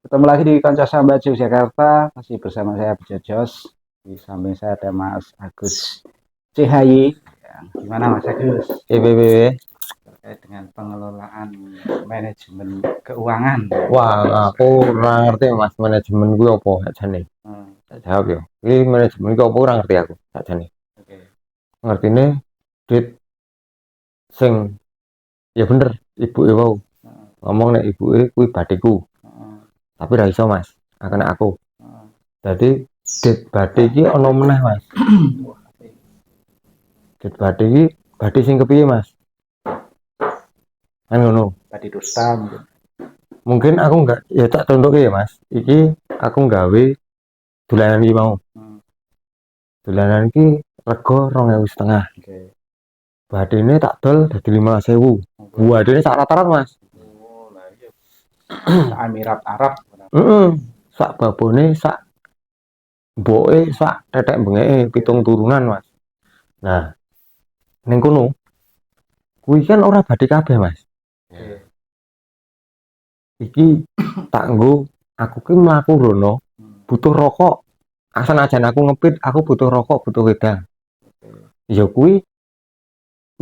Ketemu lagi di Konco Sambat Yogyakarta, masih bersama saya Bejo Jos. Di samping saya ada Mas Agus CHY. Ya, gimana Mas Agus? PBB. Terkait dengan pengelolaan manajemen keuangan. Wah, aku ora ngerti Mas manajemen kuwi apa sakjane. Tak jawab yo. Iki manajemen kuwi apa ora ngerti aku sakjane. Oke. Ngertine duit sing ya bener ibuke wau. Ngomong nek ibuke kuwi badheku. Tapi ra iso Mas, akan aku. Jadi duit badhe iki ana meneh Mas. Duit badhe iki badhe sing kepiye Mas? Kan ngono. Tadi dusta mungkin. Mungkin aku enggak ya tak contohke ya Mas. Iki aku nggawe dolanan iki mau. Dolanan iki rega 2.500. Oke. Badene tak dol dadi 15.000. Badene sak rata-rata Mas. Oh, lah iya. Emirat Arab. Sak babone sak mboke sak tetek bengeke 7 turunan Mas. Nah, ning kono kuwi kan ora badhe kabeh Mas. Iki tak nggo aku ki mlaku rono butuh rokok. Asal ajan aku ngepit, aku butuh rokok, butuh wedang. Ya kuwi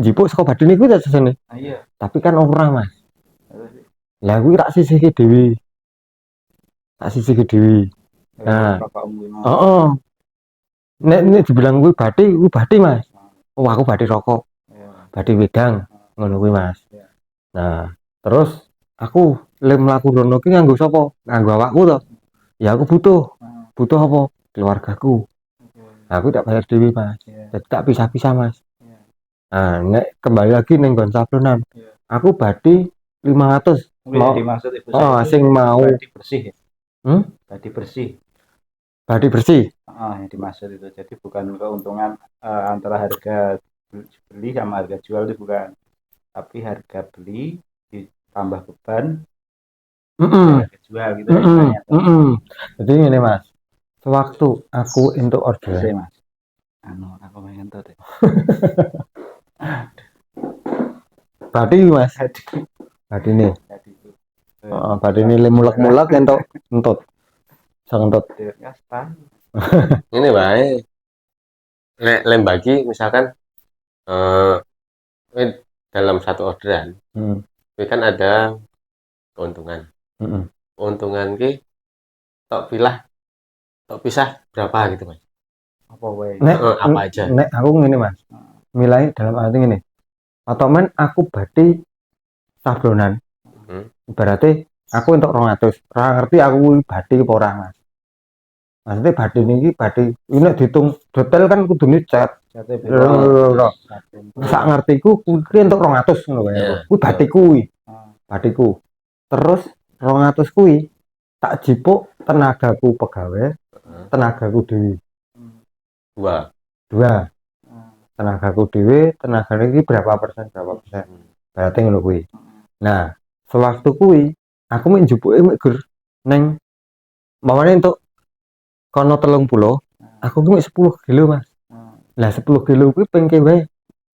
njipuk saka badene kuwi ta sesene. Iya. Tapi kan ora Mas. Lah kuwi tak sisihke dhewe. Tak sisihke dhewe. Nah, heeh. Nek dibilang kuwi badhe Mas. Oh, aku badhe rokok, badhe wedang, ngono kuwi Mas. Nah, terus aku lek mlaku rono ki nganggo sapa? Nganggo awakku to. Ya aku butuh apa? Keluargaku. Aku tak bayar dhewe Mas. Jadi tak pisah-pisah Mas. Nah, nek kembali lagi ning nggon sablonan. Aku badhe 500. Mau dimaksud ibu saya sing mau badhe bersih ya? Badhe bersih. Badhe bersih. Yang dimaksud itu. Jadi bukan keuntungan antara harga beli sama harga jual itu bukan. Tapi harga beli ditambah beban harga jual gitu ya. Jadi ngene Mas. Sewaktu aku entuk orderan Mas. Aku pengen tahu deh. Badhe Mas. Badine. Badine le mulek-mulek entut. Sangentut. Ini bae. Nek lembagi misalkan dalam satu orderan, itu kan ada keuntungan. Keuntungan ki tok pisah berapa gitu Mas? Apa wae? Apa aja? Nek aku ngene Mas. Milai dalam arti ngene. Otomen aku badhe sablonan. Berarti aku entuk 200. Ora ngerti aku badhe apa ora Mas. Maksudnya badhe niki badhe nek diitung detail kan kudune cat. Sak ngertiku kuwi entuk 200 ngono wae. Kuwi badhe kuwi. Badheku. Terus 200 kuwi tak jipuk tenagaku pegawe, tenagaku dhewe. Dua. Tenagaku dhewe, tenagane iki berapa persen? Berarti ngono kuwi. Nah, sewaktu kuwi aku mek njupuke mek gur ning mawane entuk kono 30, aku ki mek 10 kilo Mas. Lah 10 kilo kuwi pengke wae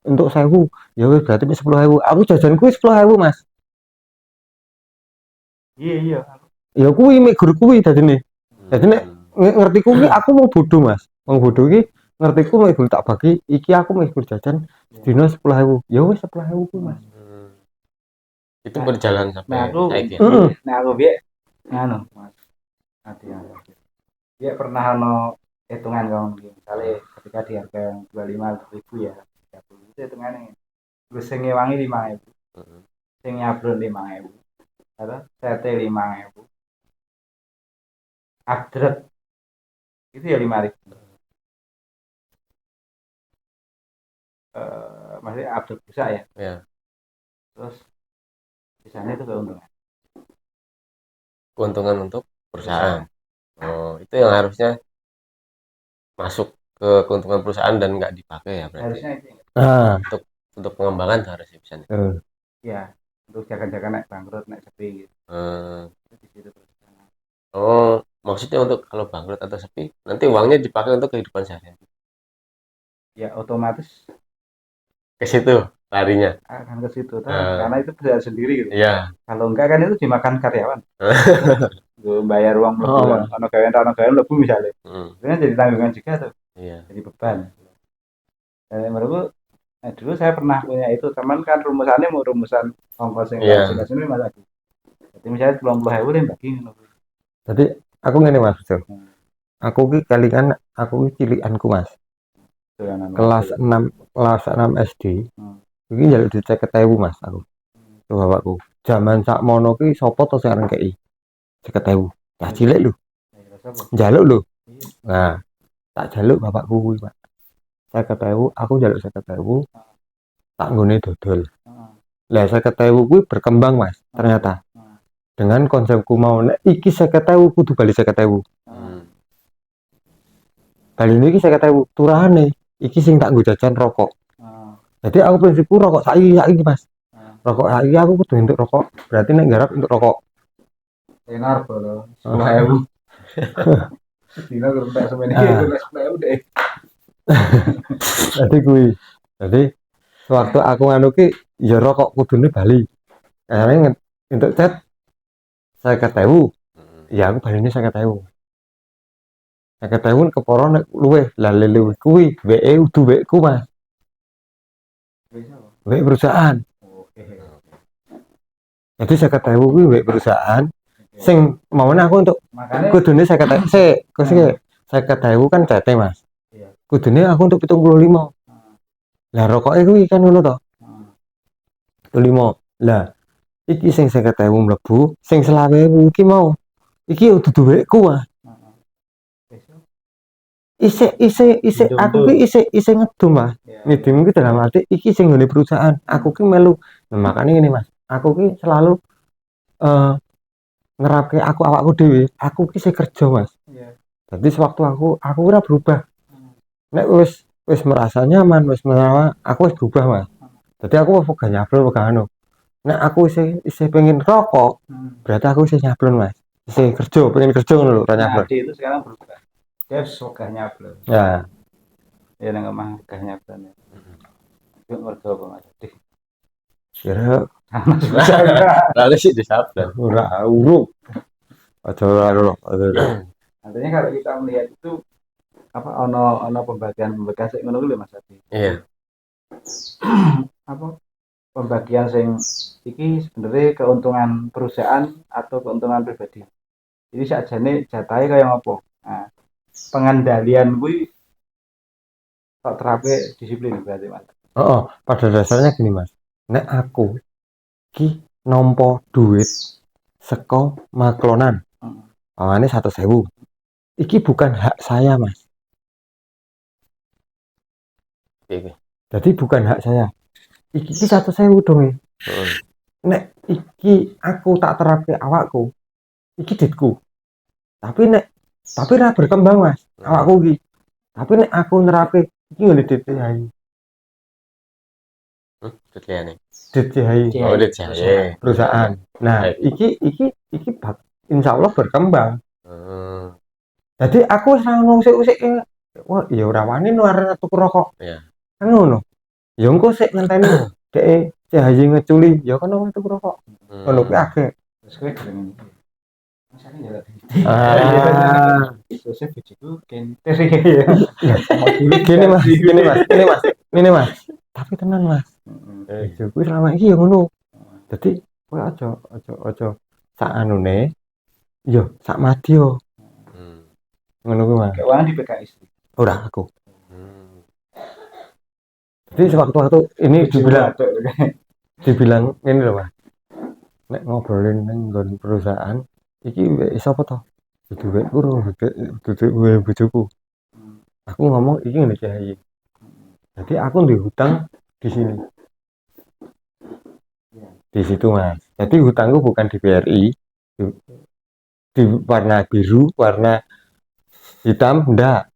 entuk 1000. Ya wis berarti mek 10.000. Aku jajan kuwi 10.000 Mas. Iya. Ya kuwi mek gur kuwi dadine. Dadi nek ngertiku ki aku mau bodoh Mas. Wong bodoh ki ngertiku mek gur tak bagi iki aku mek gur jajan dino 10.000. Ya wis 10.000 kuwi Mas. Itu berjalan sampai saiki. Nah aku biar nganu Mas. Hati-hati. Dia pernah hitungan kamu misalnya ketika di harga yang 25.000 ya 30 itu hitungannya terus yang ngewangi 5.000 yang nyablon 5.000 atau sete 5.000 upgrade itu ya 5.000 masih upgrade bisa ya terus misalnya itu keuntungan untuk perusahaan. Itu yang harusnya masuk ke keuntungan perusahaan dan nggak dipakai ya berarti. Harusnya itu. Untuk pengembangan harusnya bisa. Ya, untuk jaga-jaga naik bangkrut, naik sepi gitu. Maksudnya untuk kalau bangkrut atau sepi, nanti uangnya dipakai untuk kehidupan sehari-hari. Ya, otomatis ke situ. larinya. akan ke situ Nah. karena itu bisa sendiri gitu. Iya. Kalau enggak kan itu dimakan karyawan. Gue bayar uang per Oh, bulan, Mas. ono gawean lebu misalnya. Hmm. Itu kan jadi tanggungan juga tuh, Iya. jadi beban. Menurutku dulu saya pernah punya itu, teman kan rumusannya mau rumusan ongkos yang Iya. sini sini malah. Jadi misalnya 30.000 deh bagi ngono. Jadi aku ngene Mas, Jo. Hmm. Aku ki kalikan aku ki cilikanku Mas. Dolanan Kelas waktu. 6 kelas 6 SD. Hmm. Iki njaluk duit 50.000 Mas aku. Ke bapakku. Zaman sakmono ki sapa to sing areng kei? 50.000. Cah cilik lho, Ya, rasa apa? njaluk lho. Iya. Nah, tak jaluk bapakku kuwi, Pak. 50.000, aku njaluk 50.000 tak nggone dodol. Heeh. Lah 50.000 kuwi berkembang Mas, ternyata. Heeh. Dengan konsepku mau nek iki 50.000 kudu bali 50.000. Hmm. Bali iki 50.000 turane. Iki sing tak nggo jajan rokok. Heeh. Jadi aku prinsipku rokok saiki Mas. Heeh. Rokok saiki aku kudu entuk rokok. Berarti nek garap entuk rokok. Enar bolo. 10.000. Dino gertek semene iki Ah. 10.000 deh. Jadi kuwi. Jadi sewaktu aku nganu ki ya rokok kudune bali. Akhirnya untuk chat 50.000. Hmm. Ya aku baline 50.000. 50.000 keporo nek luwih. Lah luwih kuwi duweke udu duwekku Mas. Bisa. Duwek perusahaan. Oke. Jadi 50.000 kuwi duwek perusahaan sing maunya aku untuk Makanya kudune 50.000 sik, kok sik 50.000 kan cete Mas. iya. Kudune aku untuk 75. Lah rokoke kuwi kan ngono to. 75. Lah iki sing 50.000 mlebu, sing 20.000 iki mau. Iki udu duwekku Mas. Isik aku ki isik ngedum Mas. Ngedum ki dalam arti iki sing nggone perusahaan. Aku ki melu. Nah, makane ngene Mas. Aku ki selalu nerapke awakku dhewe. Aku ki sing kerja Mas. Iya. Jadi sewaktu aku ora berubah. Nek wis merasa nyaman, wis merasa aku wis berubah Mas. Jadi aku gak nyablon gak anu. Nek aku isih pengen rokok, berarti aku isih nyablon Mas. Isih kerja, pengen kerja ngono lho, ora Nah, nyablon. Adi itu sekarang berubah. Dia suka nyablon. Ya, Ya nang omah gak nyablon. Itu mergo apa Mas? Adi. kira Lalu sih disablon. ora uruk. Aja ora. Artinya kalau kita melihat itu apa ono pembagian sing ngono lho Mas Adi. Iya. Apa pembagian sing iki sebenarnya keuntungan perusahaan atau keuntungan pribadi. Jadi sakjane jatahe kaya ngopo. Nah, pengendalian kuwi kok terape disiplin berarti Mas. Oh, pada dasarnya gini Mas. Nek aku ki nampa duit saka maklonan. Pamane 100.000. Iki bukan hak saya, Mas. Oke. Jadi bukan hak saya. Iki 100.000 dong. Nek iki aku tak terapke awakku, iki ditku. Tapi ora berkembang, Mas. Awakku iki. Tapi nek aku nerapke iki ngene DTI. Tutliane. DTI. Oh, DTI. Perusahaan. Nah, iki insya Allah berkembang. Jadi aku wis ora ngusik-usik wah, ya ora wani arep tuku rokok. Iya. Kan ngono. Ya engko sik ngenteni dhek CHY ngeculi, ya kono tuku rokok. Ngono kuwi akeh. Terus kowe dengan misalnya ya terusnya bojoku kenter ya. Gini Mas. Tapi tenan Mas. Bojoku selama iki ya ngono. Dadi kowe aja sak anune yo sak madya. Ngono kuwi Mas. Keuangan di PKI istri. Ora aku. Jadi sewaktu-waktu ini dibilang ini loh Mas. Nek ngobrolin nang perusahaan iki sapa to? Duwekku duwe bojoku. Aku ngomong iki ngene iki. Jadi aku dihutang di sini. Di situ Mas. Jadi hutangku bukan di BRI, di warna biru, warna hitam enggak.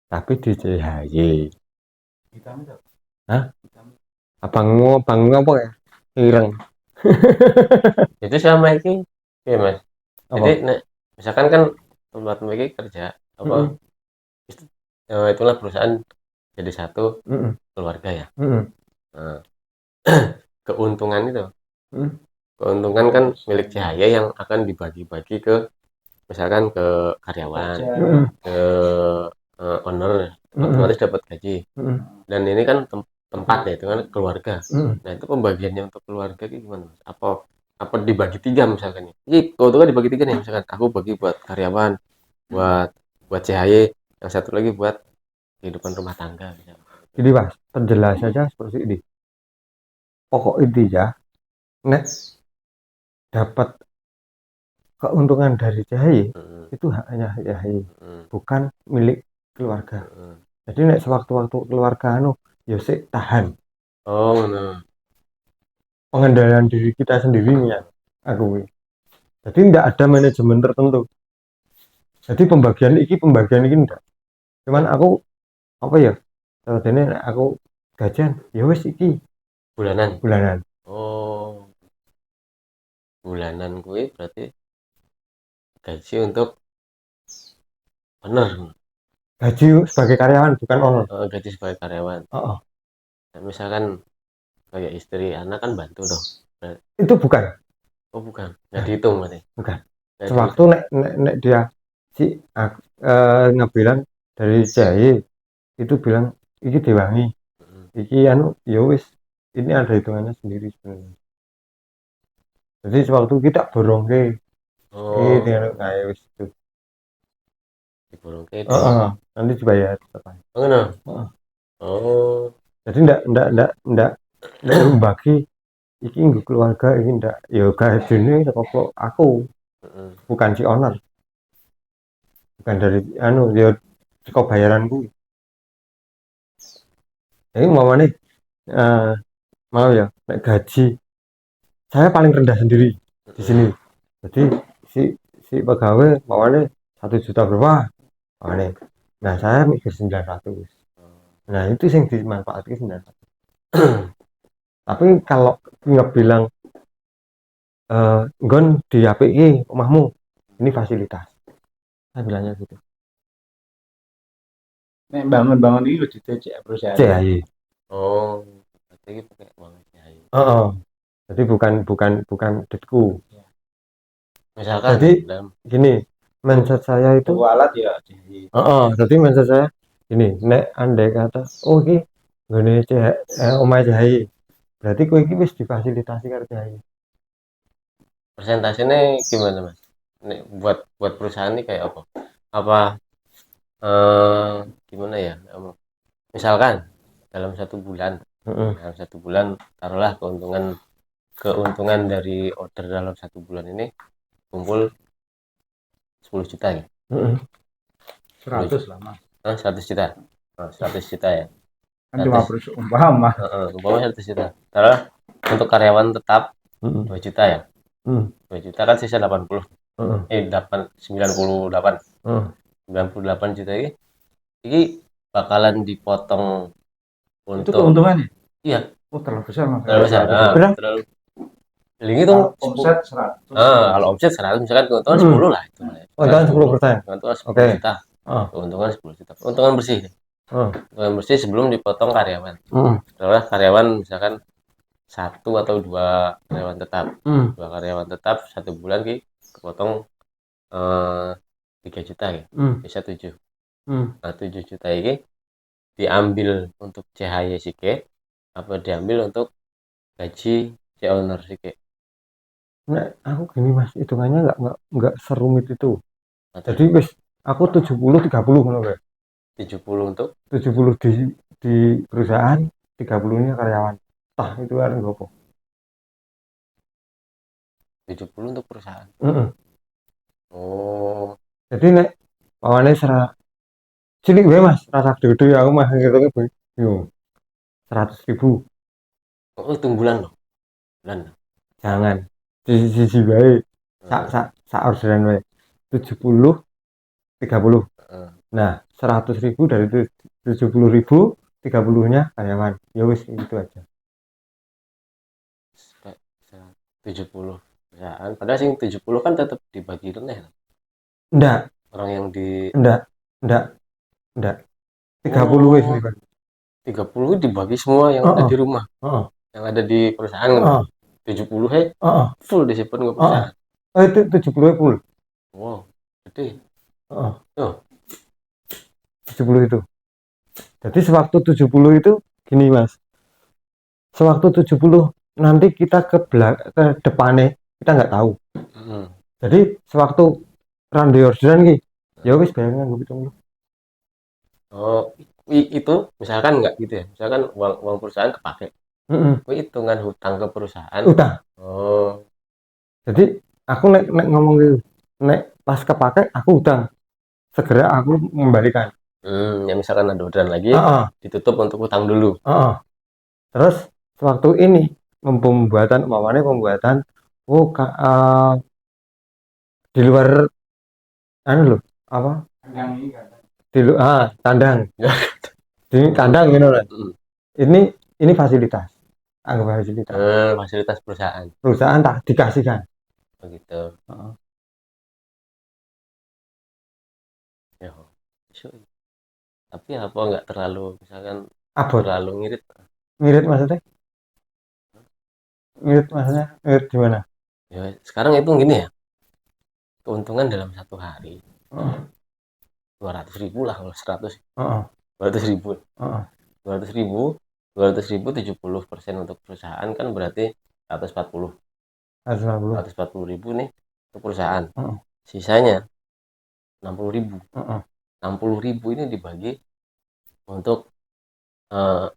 Tapi di CHY. Hitam itu. Hah? Abangmu apa ya? Ireng. Itu sama iki, ya Mas. Apa? Jadi misalkan kan tempatmu iki kerja apa? Itulah perusahaan jadi satu keluarga ya. Nah, keuntungan itu. Hmm. Keuntungan kan milik Cahaya yang akan dibagi-bagi ke misalkan ke karyawan, Hmm. ke owner, Hmm. otomatis dapat gaji. Hmm. Dan ini kan tempat ya, itu kan keluarga. Hmm. Nah itu pembagiannya untuk keluarga itu gimana Mas? Apa dibagi tiga misalkan ya? Ini keuntungan dibagi tiga nih, misalkan aku bagi buat karyawan, buat buat CHY, yang satu lagi buat kehidupan rumah tangga misalkan. Jadi Mas, perjelas saja seperti ini. Pokok intinya, nek dapat keuntungan dari CHY Mm, itu haknya CHY, mm, bukan milik keluarga. mm. Jadi nek sewaktu-waktu keluarga anu, ya sik tahan. Oh no. Pengendalian diri kita sendiri nih ya, aku. Jadi tidak ada manajemen tertentu. Jadi pembagian ini enggak. Cuman aku apa ya? Kalau ini aku gajian, ya wes iki Bulanan. bulanan. Oh, bulanan gue berarti gaji untuk owner. Gaji sebagai karyawan bukan owner. Gaji sebagai karyawan. Oh, oh. Nah, misalkan kayak istri anak kan bantu dong. Nah, Itu bukan, oh bukan, nggak dihitung berarti. bukan. Nggak Sewaktu dihitung. nek dia si ngebilang dari CHY itu bilang iki diwangi, Mm. iki anu ya wis ini ada hitungannya sendiri sebenarnya. Jadi sewaktu kita borong ke ini Oh, dengan kayak wis itu. diborong ke di. Oh, nanti dibayar tetap aja. Oh no. Oh. Oh, Jadi ndak membagi iki nggo keluarga iki ndak ya gajine saka aku mm-mm. bukan si owner bukan dari anu ya saka bayaranku. Jadi umpamane mau ya nek gaji saya paling rendah sendiri di sini. Jadi si si pegawai umpamane 1 juta berapa umpamane. Nah, saya mikir 900. Nah, itu yang dimanfaatkan 900. Tapi kalau nggak bilang nggon di API omahmu ini fasilitas. Saya bilangnya gitu. Nek bangun-bangun iki wis dicek perusahaan. CHY. Oh, berarti ini pakai uang CHY. Oh, jadi bukan duitku. Misalkan Jadi dalam gini, mindset saya itu, Tuku alat ya di jadi mindset saya gini, nek andai kata, oh iki nggone omahe CHY, berarti kowe iki wis difasilitasi karo CHY. persentasenya gimana Mas? Nih, buat perusahaan ini kayak apa? Apa eh gimana ya? Misalkan dalam 1 bulan, Heeh. dalam 1 bulan taruhlah keuntungan dari order dalam 1 bulan ini kumpul 10 juta ya. Heeh. 100 lah Mas. 100 juta. 100 juta ya. Kan cuma umpama. Umpama 100 juta. Taruhlah untuk karyawan tetap Heeh. 2 juta ya. 2 juta kan sisa 80. Heeh. 98. Heeh. 98 juta ini bakalan dipotong Itu untuk keuntungannya. iya, Oh, terlalu besar Mas. terlalu besar. Berapa? Terlalu ini tuh Omset 100. kalau omset 100 misalkan keuntungan 10 lah itu. Keuntungan 10%. Keuntungan 10 Oke. juta. Oh. Keuntungan 10 juta. Keuntungan bersih. Oh. Keuntungan bersih sebelum dipotong karyawan. Heeh. Kalau karyawan misalkan 1 atau 2 karyawan tetap. 2 karyawan tetap 1 bulan kepotong 3 juta ya. Bisa 7. Nah, 7 juta ini diambil untuk CHY Sike apa diambil untuk gaji si owner Sike. Nah, aku gini Mas, hitungannya nggak serumit itu. Atau Jadi wis aku 70-30 ngono kae. 70 untuk 70 di perusahaan, 30-nya karyawan. Tah itu kan gopo. 70 untuk perusahaan. Heeh. Oh, Jadi nek pawane cilik wae Mas, rasa gede-gede aku mah ngitungnya bingung. 100.000. oh itu bulan loh. Bulan. Jangan. Di sisi wae. Sak orderan wae. 70 30. Nah, 100.000 dari 70.000, 30-nya karyawan. Ya wis itu aja. 70 perusahaan. Padahal sing 70 kan tetap dibagi rendah. Enggak, Orang yang di enggak. 30 wis dibagi. 30 dibagi semua yang ada di rumah. Heeh. yang ada di perusahaan kan. Heeh. 70 he Heeh. full disimpan ke Heeh. perusahaan. Itu 70 full. Wow, gede. Heeh. Oh, 70 itu. Jadi sewaktu 70 itu gini Mas. Sewaktu 70 nanti kita ke depannya kita nggak tahu. Jadi sewaktu randy orderan ki, ya wis bayarnya gue hitung. Oh, itu misalkan nggak gitu ya. Misalkan uang perusahaan kepake. Heeh. Kuwi hitungan hutang ke perusahaan. Utang. Oh, Jadi aku nek ngomong gitu, nek pas kepake aku utang. Segera aku mengembalikan. ya misalkan ada orderan lagi, Heeh. ditutup untuk utang dulu. Heeh. Terus sewaktu ini pembuatan di luar anu loh apa kandang di kandang gitu loh. Ini fasilitas, anggap fasilitas Fasilitas perusahaan. perusahaan tak dikasihkan. Begitu. Heeh. Ya. Tapi apa nggak terlalu misalkan Abot terlalu ngirit? ngirit maksudnya ngirit gimana? Ya, sekarang itu gini ya. Keuntungan dalam satu hari Heeh. 200.000 lah, kalau 100 Heeh. 200.000 Heeh. 200.000 200.000 70% untuk perusahaan kan berarti 140 150. 140.000 nih untuk perusahaan. Heeh. Sisanya 60.000. Heeh. 60.000 ini dibagi untuk eh,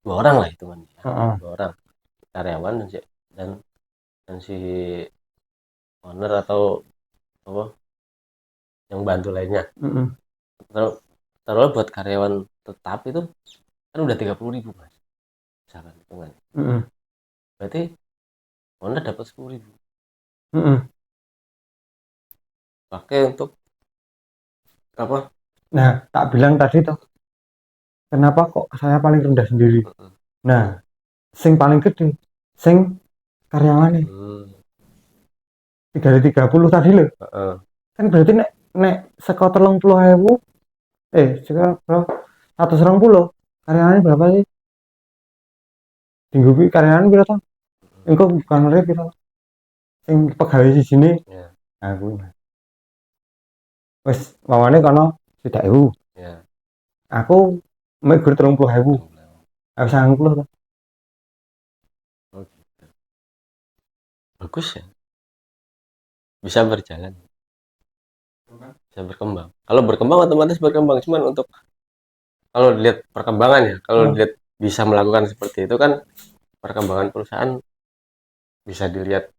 2 orang lah hitungannya. Heeh. 2 orang karyawan dan dan si owner atau apa yang bantu lainnya. Heeh. Taruh buat karyawan tetap itu kan udah 30.000 Mas, misalkan hitungan. Heeh. Berarti owner dapat 10.000 Heeh. pakai untuk apa. Nah, tak bilang tadi tuh, kenapa kok saya paling rendah sendiri? Nah, sing paling gede, sing karyawannya 330 tadi loh. Kan berarti nek seko 30.000 seko 120 karyawannya berapa sih? Tinggu karyawan piro to? Engko bukan mereka piro. Sing pegawai di sini. Ya. Aku. Wis mawane kono 30.000. Ya. Aku mek gur 30.000. Aku 90 to. Oh, gitu. Bagus ya. Bisa berjalan. Bisa berkembang. Kalau berkembang otomatis berkembang, cuman untuk kalau dilihat perkembangannya, kalau dilihat bisa melakukan seperti itu kan perkembangan perusahaan bisa dilihat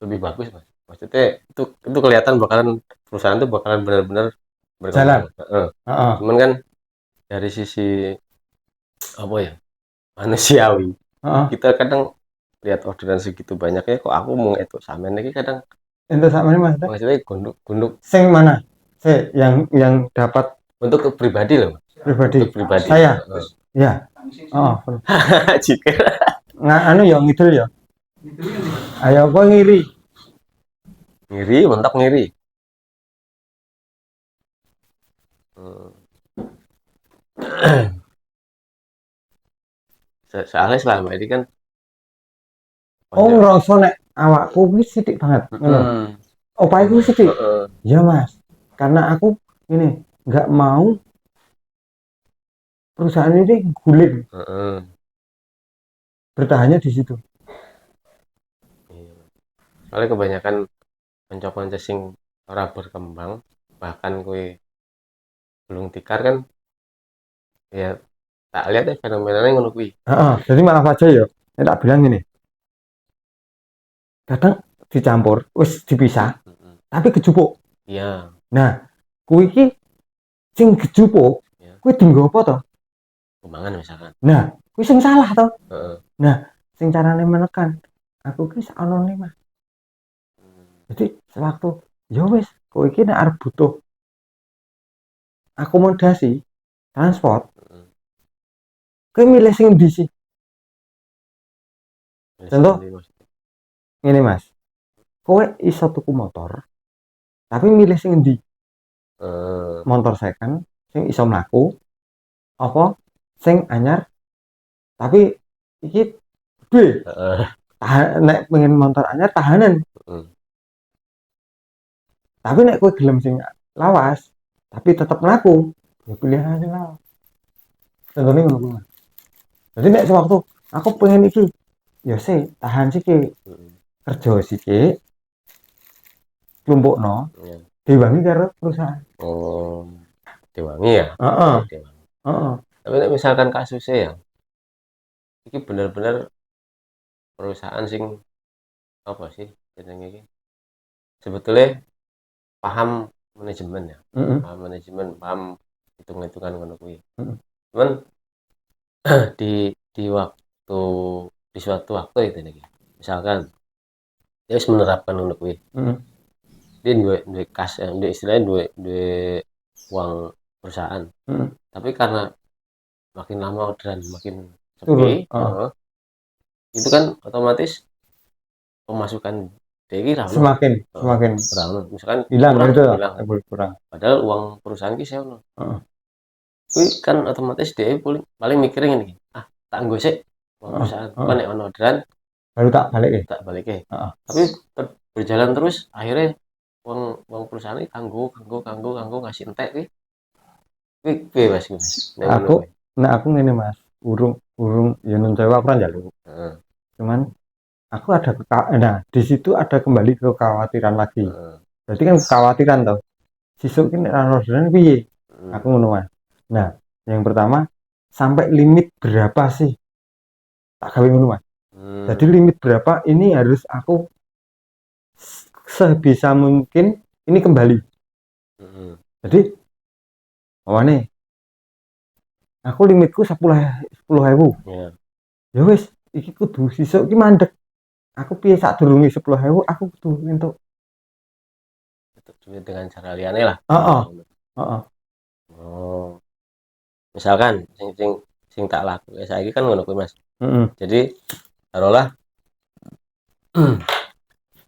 lebih bagus Mas. Maksudnya itu kelihatan bakalan perusahaan itu bakalan benar-benar berkembang. Cuman kan dari sisi apa ya, manusiawi, kita kadang lihat orderan segitu banyaknya kok aku mau itu sampean iki kadang itu sama ini Mas. maksudnya gunduk sing mana? Yang dapat untuk pribadi loh. Pribadi. Untuk pribadi. Saya. Ya. Jika Nggak anu ya ngidul ya. Ayo kok ngiri. Ngiri, mentok ngiri. Soalnya selama ini kan ngerasa nek awakku wis sithik banget ngono. Opaiku sithik. Ya Mas. Karena aku ini nggak mau perusahaan ini guling. Bertahannya di situ. Soalnya kebanyakan mencoba sing ora berkembang, bahkan kue belum tikar kan ya, tak lihat ya fenomenanya ngono kuwi. Jadi malah aja ya. Tak bilang ini. Kadang dicampur, wis dipisah, tapi kejupuk. Iya. Nah, kuwi iki sing kejupuk, kuwi dienggo apa to? Kembangan misalkan. Nah, kuwi sing salah to. Nah, sing carane menekan, aku ki sak onone Mas. Jadi sewaktu ya wis, kowe iki nek arep butuh akomodasi transport, kowe milih sing endi sih? Contoh ngene Mas. Kowe iso tuku motor, tapi milih sing endi? Motor second sing iso mlaku apa sing anyar tapi iki duwe. Heeh. Nek pengen motor anyar tahanan. Heeh. Tapi nek kowe gelem sing lawas, tapi tetep mlaku, ya pilihan sing lawas. Contohnya ngono kuwi. Jadi nek sewaktu aku pengen iki, ya sih tahan sik Heeh. kerja sik klumpukno Iya. diwangi karo perusahaan. Oh, diwangi ya? Heeh, Oh, diwangi. heeh. Tapi nek misalkan kasusnya ya, iki bener-bener perusahaan sing apa sih jenenge iki? Sebetulnya paham manajemen ya, Heeh, paham manajemen, paham hitung-hitungan ngono kuwi. heeh. Cuman di waktu di suatu waktu itu nih, misalkan dia wis menerapkan ngono kuwi. Heeh. Dia duwe kas, duwe istilahnya duwe uang perusahaan. Heeh. Tapi karena makin lama orderan makin sepi, Turun, heeh. itu kan otomatis pemasukan dia iki ra ono. Semakin Heeh, semakin ra ono. Misalkan hilang kurang, gitu lah, hilang. kurang. Padahal uang perusahaan ki saya ono. Heeh, Kuwi kan otomatis dia paling paling mikirin ngene iki, "Ah, tak nggo sik uang heeh, perusahaan. Apa heeh. nek ono orderan Baru tak balik ya. tak balike." Heeh. Tapi berjalan terus akhirnya uang uang perusahaan ini kanggo ngasih entek kuwi. Kuwi piye Mas kuwi, Mas? Nek ngono Aku, kuwi. nah aku ngene Mas, urung urung ya nun sewu aku ora njaluk. Heeh, Cuman aku ada nah di situ ada kembali ke kekhawatiran lagi. heeh, Berarti kan kekhawatiran toh. Sisuk ki nek ora orderan piye? mhm, Aku ngono Mas. Nah, yang pertama sampai limit berapa sih tak gawe ngono Mas. Jadi mmm, limit berapa ini harus aku sebisa mungkin ini kembali. mhm, Jadi awane aku limitku 10.000. iya, Ya wis, iki kudu sisuk ki mandek. Aku piye sadurunge 10.000 aku kudu entuk. itu duit dengan cara liyane lah. Heeh, heeh. Oh, misalkan sing tak lakuke saiki kan ngono kuwi, Mas. Heeh. Jadi taruhlah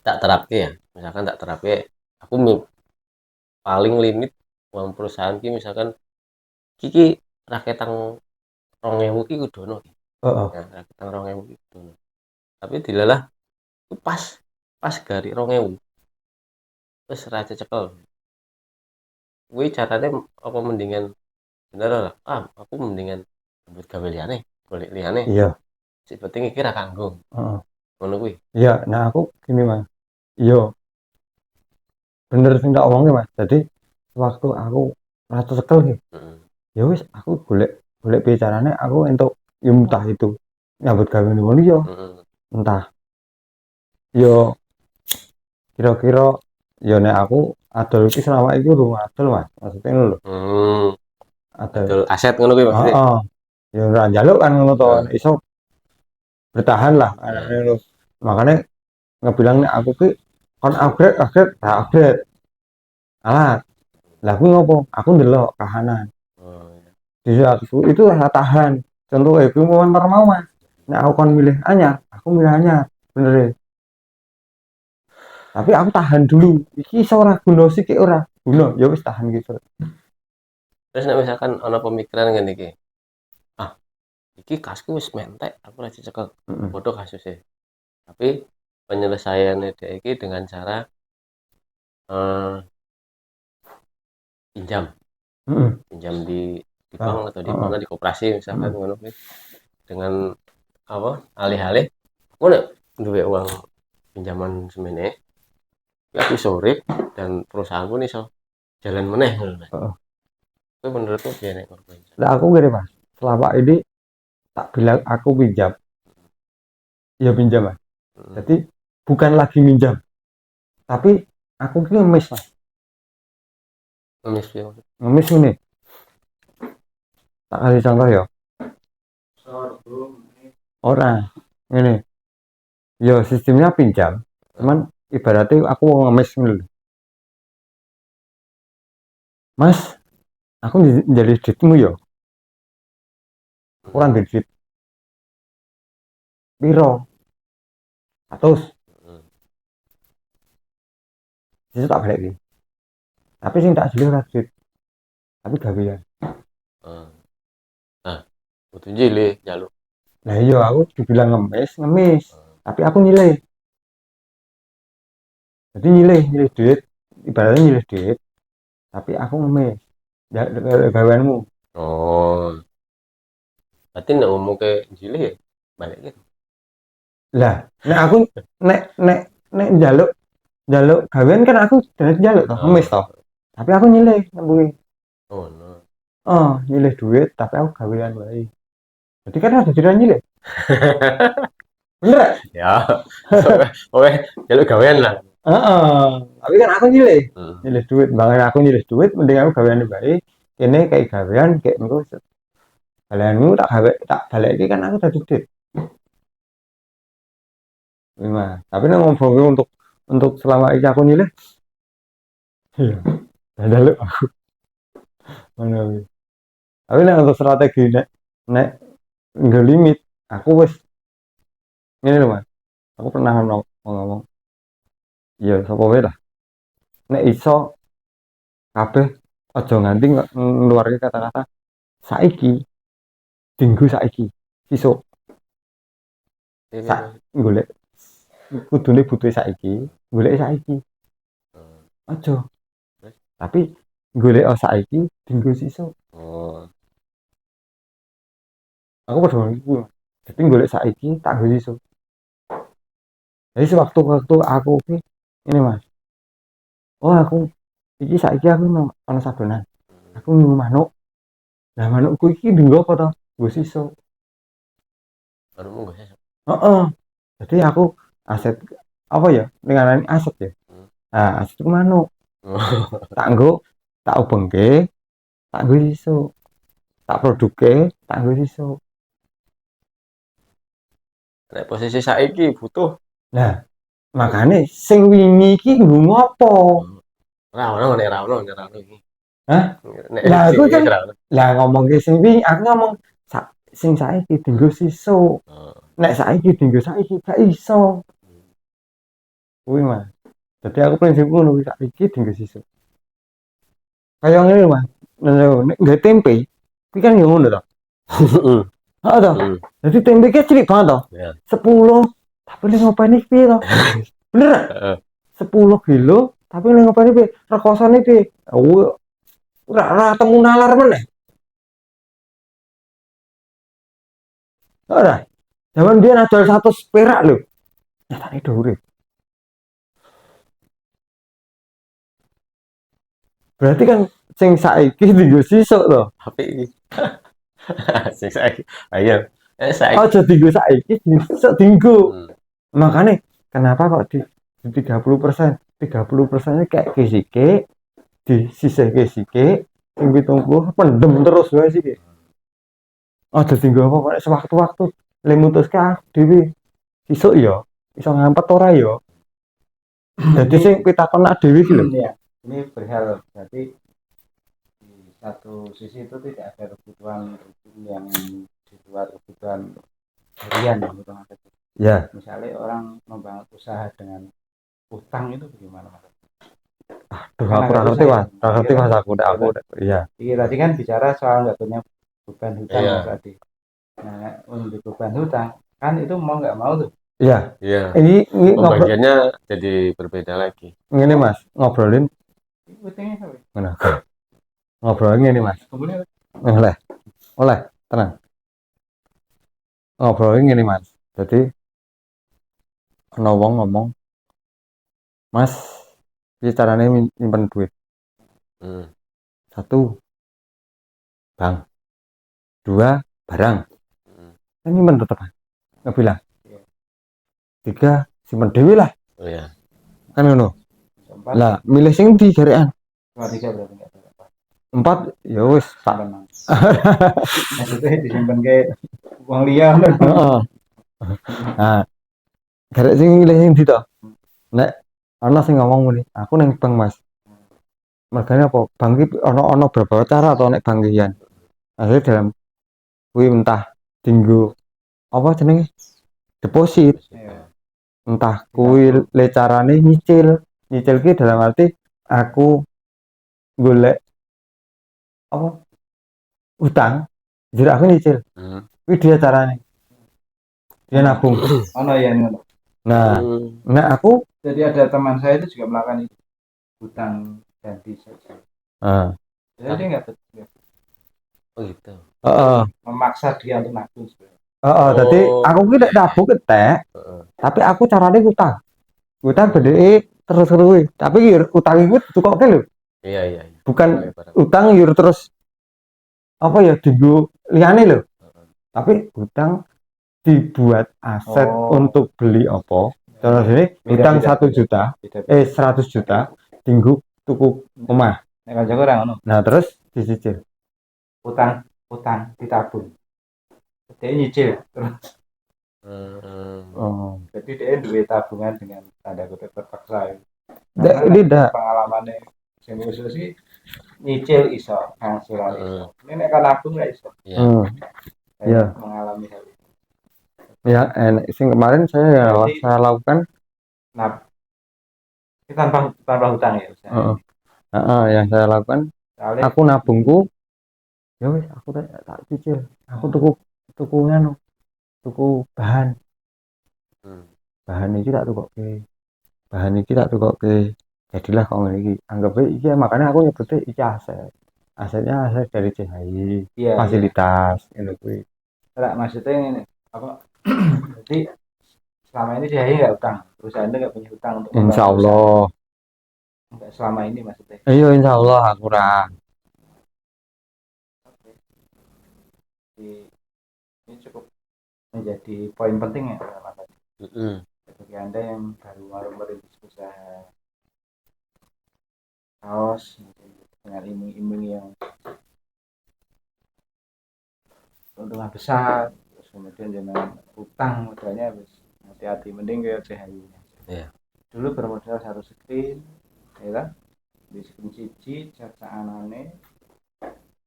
tak terapke ya, misalkan tak terapke aku paling limit uang perusahaan ki misalkan iki raketang 2.000 ki kudu ono ki. Heeh. Nah, raketang 2.000 ki kudu ono. Tapi dilalah ku pas pas gari 2.000 wis ra cekel. Kuwi carane apa mendingan bener lah. Ah, aku mendingan buat gawe liyane, golek liyane. Iya, Sing penting iki ra kanggo. heeh. Ngono kuwi. Iya, nah aku gini Mas. Iya, bener sing tak omongke Mas. Jadi waktu aku rasa cekel ki, Heeh. ya wis aku golek golek piye carane aku entuk ya entah itu nyambut gawe ngono ya, Heeh. entah yo kira-kira ya nek aku adol iki selama iki urung adol Mas. Maksudnya ngono lho, Hmm, adol. adol aset ngono kuwi maksudnya. Heeh. Ya ora njaluk kan ngono to, Heeh. iso bertahan lah Heeh. anaknya ngono. Makanya ngebilang nek aku ki kon upgrade upgrade tak upgrade alat. Lah kuwi ngopo? Aku ndelok kahanan. Oh, iya. Di aku itu rasa tahan. Contoh kuwi mau Mas. Nek aku kon milih anyar, aku milih anyar. Bener ya. Tapi aku tahan dulu. Iki iso ora guna sik ora guna. Ya wis tahan gitu. Terus nek misalkan ana pemikiran ngene iki, "Ah, iki kasku wis mentek, aku ra dicekel." Heeh. Padha kasusnya. Tapi penyelesaiannya dhek iki dengan cara eh, pinjam, Heeh. pinjam di bank Ah, atau di heeh. mana di koperasi misalkan Heeh. ngono kuwi. Dengan apa? Alih-alih aku nek duwe uang pinjaman semene, ya aku iso urip dan perusahaan pun iso jalan meneh ngono, Mas. Heeh. Kuwi menurutku piye nek ngono kuwi? Lah aku gini Mas. Selama ini tak bilang aku pinjam, ya pinjam Mas. Heeh. Jadi bukan lagi minjam, tapi aku ki ngemis Mas. Ngemis piye maksud? Ngemis ini. Tak kasih contoh ya. Ora. Ini. Ya sistemnya pinjam. Cuman ibaratnya aku mau ngemis ini lho. Mas, aku jadi duitmu ya. Aku kan duit piro? 100. Heeh. Itu tak balik iki. Tapi sing tak jeli ora duit, tapi gawean. Heeh. Nah, kudu jile njaluk. Lah iya aku dibilang ngemis, tapi aku nyilih. Jadi nyilih duit, ibaratnya nyilih duit, tapi aku ngemis. Ya gaweanmu. Oh, berarti nek ngomong ke jilih ya balik gitu. Lah, nek aku nek nek nek njaluk gawean kan aku jelas njaluk toh, ngemis toh. Tapi aku nyilih nembuhi. Oh no. Oh, nyilih duit tapi aku gawean wae. Jadi kan ada tidak nyilih. Bener gak? Ya, oke, jaluk gawean lah. Heeh. Tapi kan aku nyilih. Hmm. Nyilih duit, banget aku nyilih duit mending aku gawean bae. Ini kayak gawean kayak engko gaweanmu tak gawe tak balik kan aku dadi duit. Memang. Tapi nek ngomong untuk selama ini aku nyilih, iya. Njaluk aku ngono kuwi. Tapi nek untuk strategi nek nggak limit, aku wis ngene lho Mas. Aku pernah ngomong, iya sapa wae lah. Nek iso kabeh aja nganti ngeluarke kata-kata saiki, dinggo saiki, sesuk Ini sak golek kudune butuhe saiki, golek saiki. Aja, tapi golek saiki, dinggo sesuk. oh, Aku padha ngono kuwi. Jadi golek saiki, tak nggo sesuk. Jadi sewaktu-waktu aku ki ini Mas. Oh aku iki saiki aku ana sadonan. Aku nyuwun manuk. Lah manukku iki dinggo apa to? Nggo sesuk. baru mau gue sesuk. Heeh. Jadi aku aset apa ya? Ning ngarani aset ya. Nah, aset itu manuk. Tak nggo tak ubengke, tak nggo sesuk. Tak produkke, tak nggo sesuk. Nek posisi saiki butuh. Lah, makane sing wingi iki nggo ngopo? Ra ono nek ra ono iki. Hah? Nek Lah sing aku wingi kan ra ono. lah ngomong ke sing wingi, aku ngomong sing saiki dinggo sesuk. Oh. Nek saiki dinggo saiki gak iso. Kuwi mah. Jadi aku prinsipku ngono kuwi saiki dinggo sesuk. Kayak ngene lho, Mas. Nek nggae tempe, kuwi kan yo ngono to. Heeh to. Jadi tempe ki cilik banget to. Ya. 10 tapi ning ngopeni piye to? Bener gak? Heeh. 10 kilo tapi ning ngopeni piye? Rekosane piye? Ora temu nalar meneh. Ora. Zaman dia jual 100 perak lho. Nyatane do urip. Berarti kan sing saiki dienggo sesuk to. Tapi iki sing saiki. Ayo. Saiki. Aja dienggo saiki, sesuk dienggo. Hmm. Makanya kenapa kok di 30%, 30%-nya kayak kisike, disisihke sike, sing 70 pendem terus wae sike. Aja dienggo apa kok sewaktu-waktu le mutuske dhewe. Sesuk ya iso ngampet ora ya. Jadi sing pitakon dhewe iki lho. Iya, ini perihal berarti di satu sisi itu tidak ada kebutuhan yang di luar kebutuhan harian gitu Mas. Ya, Misalnya orang membangun usaha dengan utang itu bagaimana Mas? aduh aku ora ngerti Mas. Ora ngerti Mas aku iya. Iya tadi kan bicara soal nggak punya beban hutang Iya. Mas Adi. Nah untuk beban hutang kan itu mau nggak mau tuh. Iya. Iya. Ini ngobrol Pembagiannya jadi berbeda lagi. ngene Mas, ngobrolin Utangnya apa? mana? Ngobrolin ngene Mas. Kemudian Oleh, tenang. Ngobrolin ngene Mas. Jadi ana wong ngomong, "Mas, piye carane nyimpen duit?" Hmm. 1, bank. 2, barang. Hmm. Kan nyimpen tetep. Nggak bilang. Iya. 3, simpen dhewe lah. Oh ya. Kan ngono. sempat Lah, milih sing ndi garekan? cuma 3 berarti nggak ada. 4 ya wis tak. Simpan. Maksudnya disimpan ke uang liar. Heeh. Nah, garek sing milih sing ndi to? Nek ana sing ngomong ngene, aku nang bank Mas. Mergane apa? Bank iki ana beberapa cara to nek bank iki. Akhirnya dalam kuwi entah dinggo apa jenenge? Deposit. Iya. Entah kuwi le carane nyicil. Nyicil ki dalam arti aku golek apa? Utang, jadi aku nyicil. Hmm. Kuwi dia carane. dia nabung. Ono ya ngono. Nah, nah aku Jadi ada teman saya itu juga melakukan itu, hutang ganti saja. Jadi dia nggak betul, Oh gitu. memaksa dia untuk nabung sebenarnya. Jadi aku ki nek nabung ketek, tapi aku carane utang. Utang gede terus tapi utang itu ditukokke lho. Iya. Bukan utang terus apa ya digo liyane lho. Tapi utang dibuat aset untuk beli apa? Terus ini utang 1 juta, 100 juta, tinggu tuku omah. Nek kancaku ora ngono. Nah, terus dicicil. Utang ditabung. Dia nyicil terus. Jadi dia duit tabungan dengan tanda kutip terpaksa. Ini dah pengalamannya sing khusus sih nyicil iso, ngasilan iso. Ini nek kan nabung nggak iso. Saya mengalami hal itu. Ya, sing kemarin saya lakukan tanpa hutang ya. Yang saya lakukan, aku nabungku, ya wis aku tak cicil. Aku tuku bahan. Bahan iki tak tukokke. Jadilah kok ngene iki. Anggap iki makanya aku nyebutnya iki aset. Asetnya aset dari CHI, fasilitas ngono kuwi. Enggak, maksudnya ini apa? Jadi selama ini CHI nggak utang, perusahaan itu nggak punya utang untuk Insya Allah. Enggak selama ini maksudnya. Iya, insya Allah aku kurang. Ini cukup menjadi poin penting ya Mas. Bagi Anda yang baru merintis usaha kaos dengan iming-iming yang keuntungan besar, terus kemudian dengan utang modalnya habis, hati-hati, mending kayak CHI. Dulu bermodal 1 screen, ya kan? Di screen siji caca anane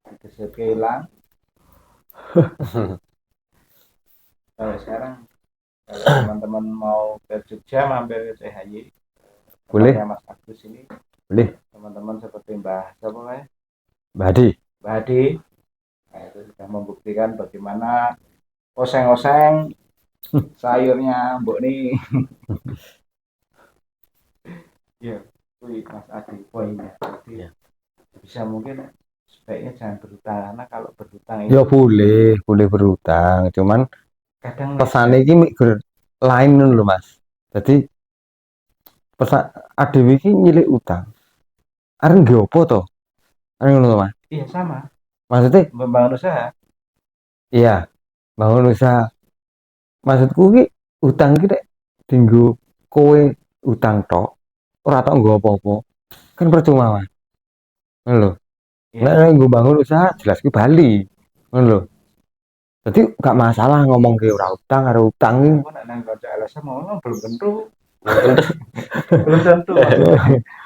digeser hilang. Kalau sekarang kalau teman-teman mau ke Jogja mampir ke CHI, boleh Mas Agus ini, boleh teman-teman seperti Mbah siapa ya? Mbah Hadi. Nah, itu sudah membuktikan bagaimana oseng-oseng sayurnya Mbok nih. Ya, itu Mas Adi poinnya. Jadi bisa mungkin sebaiknya jangan berhutang, karena kalau berhutang itu ya boleh berhutang, cuman kadang pesan ini lain lho Mas. Jadi pesan adewe iki nyilih utang. Arep nggih opo to? Arep ngono Mas. Iya sama. Maksudnya membangun usaha. Iya, bangun usaha. Maksudku ki utang ki nek dinggo kowe utang tok, ora tok nggo apa-apa. Kan percuma Mas. Ngono lho. Nek nggo bangun usaha jelas ki bali. Ngono lho. Jadi gak masalah ngomong ke ora utang karo utang iki. Aku nek nang kanca LSM ngomong belum tentu. Belum tentu.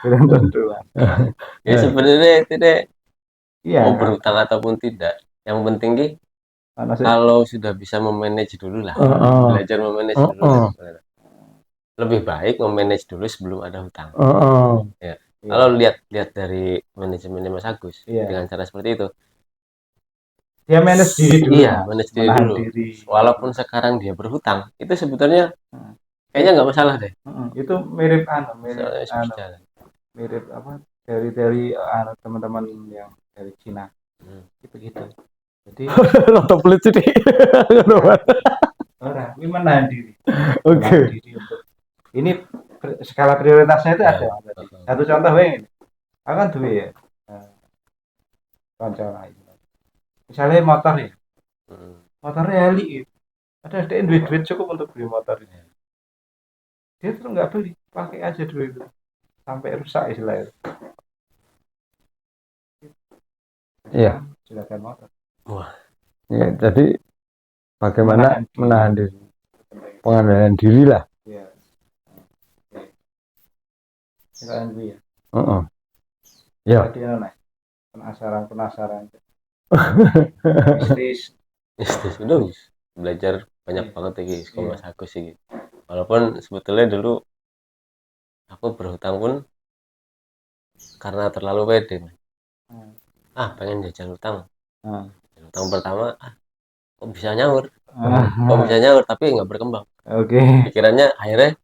Belum tentu. Ya sebenarnya tidak mau berutang ataupun tidak. Yang penting ki kalau sudah bisa memanage dulu lah. Belajar memanage dulu. Lebih baik memanage dulu sebelum ada hutang. Ya. Kalau lihat dari manajemennya Mas Agus dengan cara seperti itu, dia manage diri dulu. Iya, manage diri dulu. Walaupun sekarang dia berhutang, itu sebetulnya kayaknya nggak masalah deh. Itu mirip mirip apa dari teman-teman yang dari Cina. Gitu. Jadi nonton pelit sih. Orang ini menahan diri. Oke. Ini skala prioritasnya itu ada. Satu contoh ini. Akan duwe ya. Kanca lain. Misalnya motor ya. Motornya Heli. Ada duit cukup untuk beli motor ini. Dia terus nggak beli, pakai aja duit itu sampai rusak istilahnya. Iya. Silakan motor. Wah. Ya, jadi bagaimana menahan diri, pengendalian diri lah. Iya. Silakan gue ya. Ya. Tadi penasaran. Mistis udah belajar banyak banget lagi sekolah Mas Agus sih. Walaupun sebetulnya dulu aku berhutang pun karena terlalu pede, Mas. Pengen jajan utang. Utang pertama kok bisa nyaur Ah, tapi nggak berkembang. oke. Pikirannya akhirnya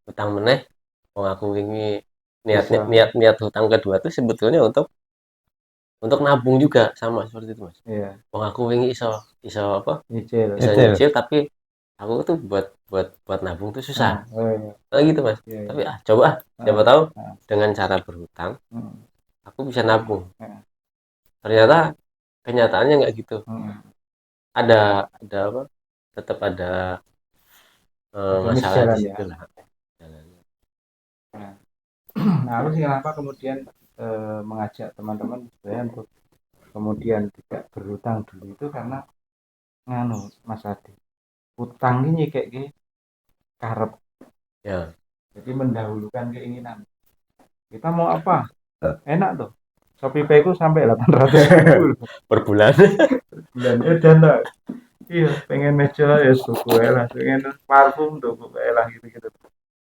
hutang meneh. Wong aku wingi niatnya Bisa. niat niat hutang kedua tuh sebetulnya untuk nabung juga, sama seperti itu Mas. Iya, Wong aku wingi iso iso apa nyicil. bisa Betul. nyicil, tapi aku tuh buat nabung tuh susah. Ah, oh iya, Gitu Mas. iya, Tapi iya. coba siapa Ah, tahu ah, dengan cara berhutang mm, aku bisa nabung. ah, Ternyata kenyataannya nggak gitu. mm. Ada apa? Tetap ada Ada miss masalah di jalan ya. situ lah. Jalannya. Nah, nah, aku sih kenapa kemudian mengajak teman-teman supaya untuk kemudian tidak berhutang dulu itu karena nganu Mas Adi, utang ini kayak gini karep, Ya, jadi mendahulukan keinginan. Kita mau apa? Enak tuh. Shopee Pay ku sampai 800.000 loh per bulan. bulan edan lah. Iya, pengen meja ya tuku ae lah, pengen parfum tuku ae lah gitu-gitu.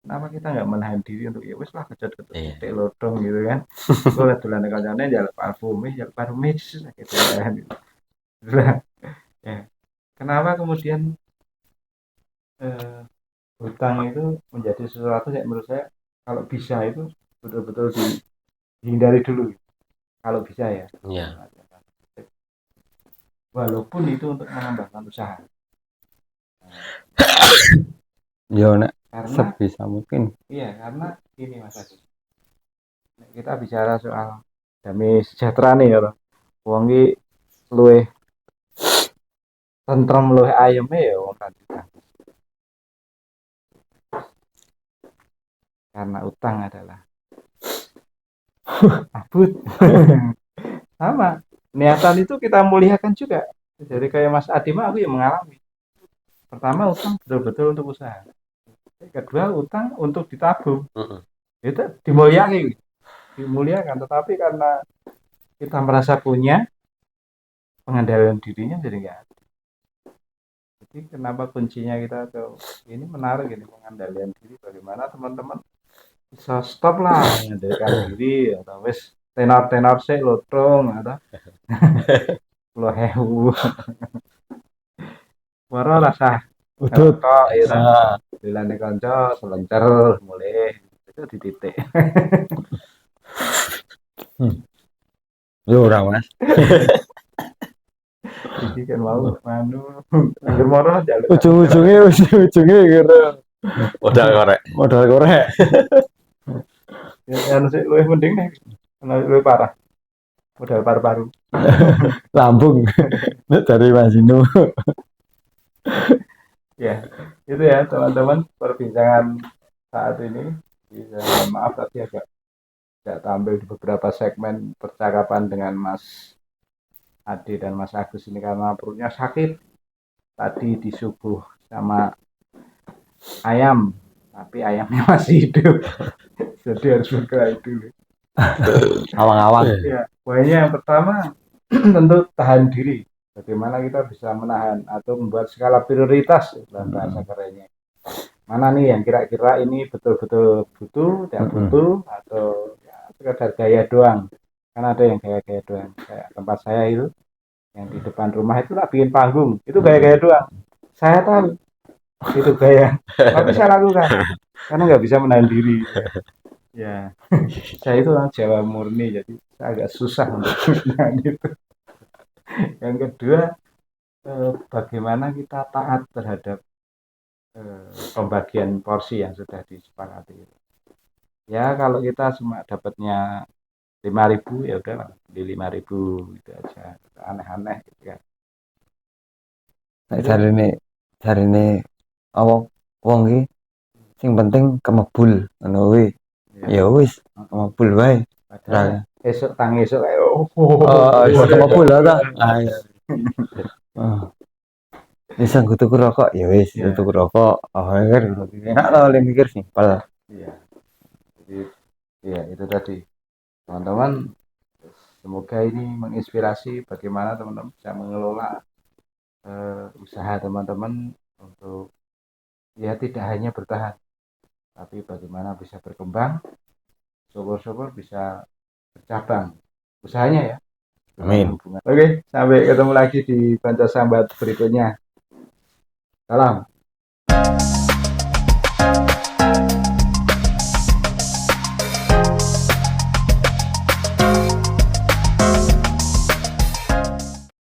Kenapa kita nggak menahan diri untuk ya wis lah kejot-kejot Iya. titik lodong gitu kan. Gue lah dolan kancane njaluk parfum gitu kan. Lah, ya. Kenapa kemudian eh, hutang itu menjadi sesuatu yang menurut saya kalau bisa itu betul-betul dihindari dulu kalau bisa ya. Iya. Walaupun itu untuk mengembangkan usaha. Yo nek Karena sebisa mungkin. iya, karena ini Mas Agus. Kita bicara soal damai sejahtera nih ya. Wong iki luwih tentrem luwih ayeme ya wong tadi. Karena utang adalah abut. Sama. Niatan itu kita muliakan juga. Jadi kayak Mas Adi mah aku yang mengalami. Pertama utang betul-betul untuk usaha. Kedua utang untuk ditabung. Mm-mm. Itu dimuliakan, dimuliakan. Tetapi karena kita merasa punya pengendalian dirinya jadi enggak. Jadi kenapa kuncinya kita ke ini menarik ini pengendalian diri. Bagaimana teman-teman bisa stop lah mengendalikan diri atau wes tenor-tenor sih lotong atau lo hewu waro rasa Udut. kok itu Ah, bilane kanca selencer mulai itu di titik. yo ora Mas. Iki kan mau manu anggere moro jaluk Ujung-ujungnya kira Modal korek. modal korek. ya anu sih luwih mending nih luwih parah modal paru-paru. Lambung dari Mas Inu. Ya itu ya teman-teman perbincangan saat ini bisa maaf tadi agak tampil di beberapa segmen percakapan dengan Mas Ade dan Mas Agus ini karena perutnya sakit tadi disuguh sama ayam tapi ayamnya masih hidup jadi harus berkelahi dulu. Awang-awang. Ya, poinnya yang pertama tentu tahan diri. Bagaimana kita bisa menahan atau membuat skala prioritas dalam bahasa kerennya. Mana nih yang kira-kira ini betul-betul butuh, tidak butuh, atau ya, sekedar gaya doang. Kan ada yang gaya-gaya doang. Kayak tempat saya itu, yang di depan rumah itu lah bikin panggung. Itu gaya-gaya doang. Saya tahu itu gaya, tapi saya lakukan karena nggak bisa menahan diri. Ya, saya itu orang Jawa murni, jadi saya agak susah untuk menahan itu. Yang kedua, bagaimana kita taat terhadap pembagian porsi yang sudah disepakati. Ya kalau kita cuma dapatnya 5.000 ya udah di 5.000 gitu aja. Aneh-aneh gitu kan. Nek jarine apa wong iki sing penting kemebul ngono kuwi. Ya wis, kemebul wae. Padahal esok tang esok kayak Iso kemebul ta. Ah, iya. Oh, wis anggo tuku rokok ya wis, Iya. tuku rokok. Oh, kan enak to le mikir simpel. Iya. Jadi ya itu tadi teman-teman semoga ini menginspirasi bagaimana teman-teman bisa mengelola usaha teman-teman untuk ya tidak hanya bertahan tapi bagaimana bisa berkembang syukur-syukur bisa bercabang usahanya ya Amin. Oke, sampai ketemu lagi di Konco Sambat berikutnya. Salam.